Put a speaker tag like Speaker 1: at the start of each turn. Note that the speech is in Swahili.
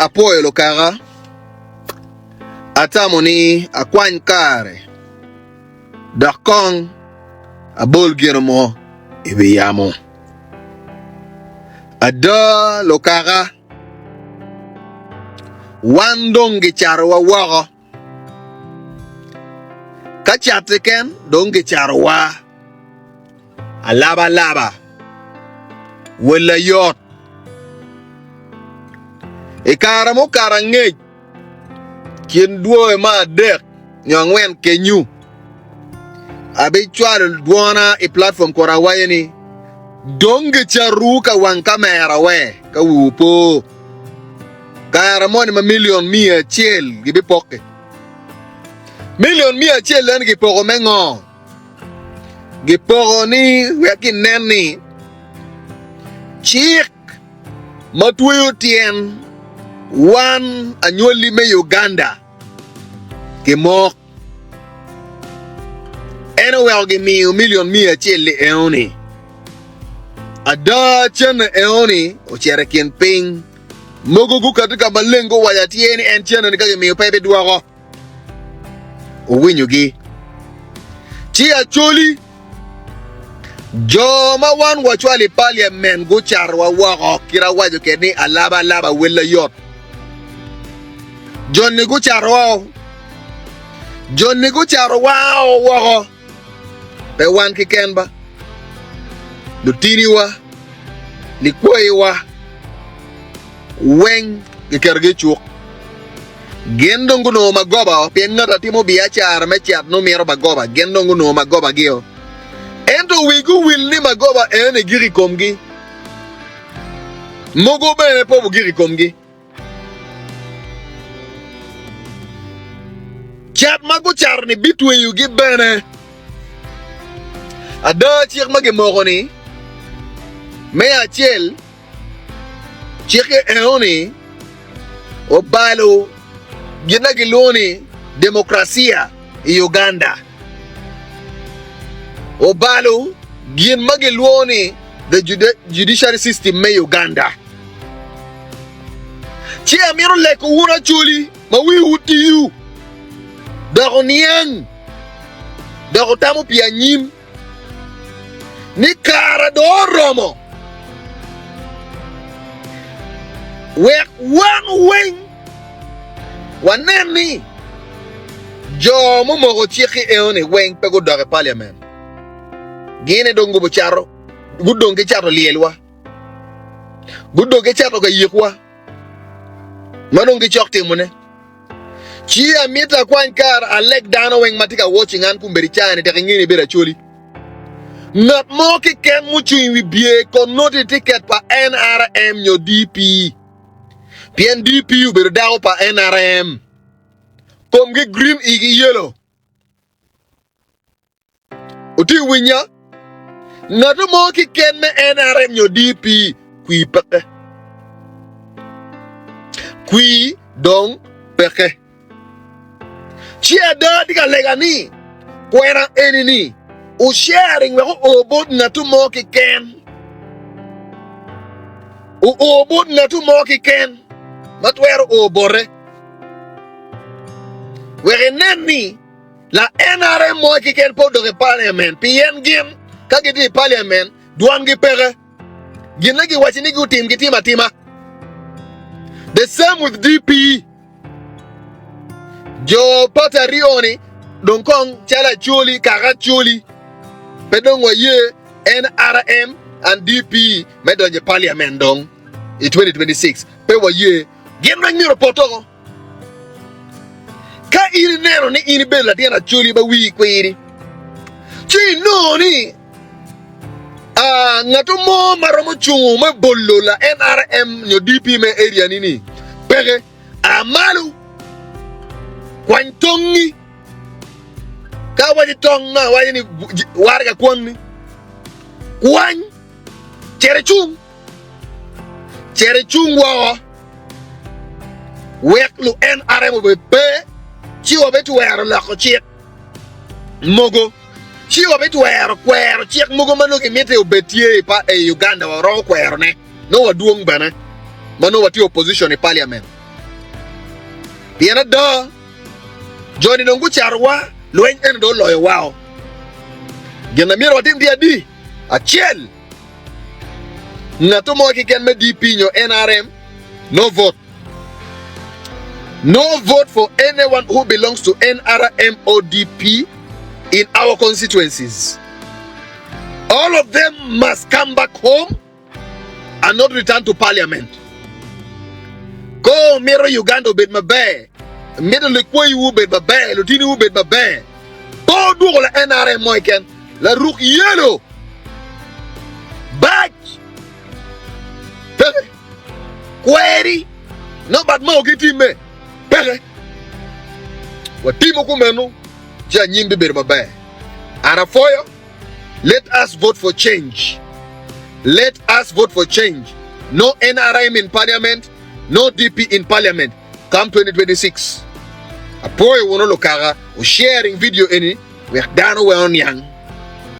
Speaker 1: apoyo lokara atamoni akwany kare dakong abol giromo ibiyamo ada lokara wandonge charwa wago kachateken donge charwa alaba laba wala yot ikara mo karangej kien duo ma dek nyongwen kenyu abe chwal duona e platform kora wayeni donge charuka wan kamera we ka wupo kara mo ni million mia chel gibi poke million mia chel len gi poko mengo gi poko ni wekin neni chik matweyo tien wan anyoli me Uganda Kemok eno welgi million mia chele eoni ada chen eoni o chere ken ping mogugu katika malengo wayatieni en chen ni kage mi pepe duago o winyugi chi Acholi joma wan wachwali parliament go charwa wago kira wajo keni alaba laba wela yot John ni go charwa John ni go charwa wago pe wan kikenba lutini wa likoi wa weng kikerge chuk gendongu no magoba penga timo biachar me chat no mero bagoba gendongu no magoba gio ento wigu will ni magoba ene giri komgi mogo bene po giri komgi chat mago charni bitwe yugi bene ada chik mage mogoni me achel chike eoni o balo gina giloni demokrasia Uganda o balo gin mage luoni the judiciary system me Uganda chi amiro leko wuna chuli ma wi uti yu dako niyang dako tamo pianyim ni kara do romo wek one wing waneni jo mo mo chiki eone weng pego dore parliament gine dongo bo charo gudonge charo lielwa gudonge charo ga yekwa manonge chokte mune chi amita kwan kar alek dano weng matika watching an kumberi chane te ngini bera choli not mo ki ken muchu wi bie kon noti ticket pa NRM nyo DP PNDP uber daw pa NRM kom ge green igi yellow uti winya not mo ki ken me NRM nyo DP kui peke kui dong peke chi ada diga legani kwera enini o sharing we obot na tu mo ki ken o obot na tu mo ki ken matwero obore we neni la NRM mo ki ken po de parliament pien gim kage di parliament duan gi pere ginagi wachini gu tim gi tima the same with DP jo pata rioni donkong chala choli kara choli pedong waye NRM and DP medonje parliament dong in 2026 pe waye genna nyiro potoko ka iri nero ni iri bela diana choli ba wi kwiri chi no ni ngatu mo maromo chungu me bollo la NRM nyo DP me area nini pere amalu kwantongi ka waji tonga waji ni warga kwonni kwan chere chung wa weklu NRM be pe chiwo betu wero la ko chiek mogo chiwo betu wero kwero chiek mogo mano ki mete obetie pa Uganda wa ro kwero ne no waduong bana mano wati opposition e parliament Yana do. Johnny nongu charwa. Luen en do loyo wow. Gena miro watim dia di. Achel. Nato mo kiken me DP nyo NRM. No vote. No vote for anyone who belongs to NRM or DP in our constituencies. All of them must come back home and not return to parliament. Go miro Uganda bed mabe. Middle likwe yu bed mabe. Lutini yu bed mabe. Go do la NRM moiken. La rook yellow. Back. Kwir. No bad mo kiti me. Pere. Watimo kumeno. Ja nyimbi bed mabe. Arafoyo. Let us vote for change. Let us vote for change. No NRM in parliament, no DP in parliament. Come 2026. Apoy wono lokara, sharing video any, we are done we on yang.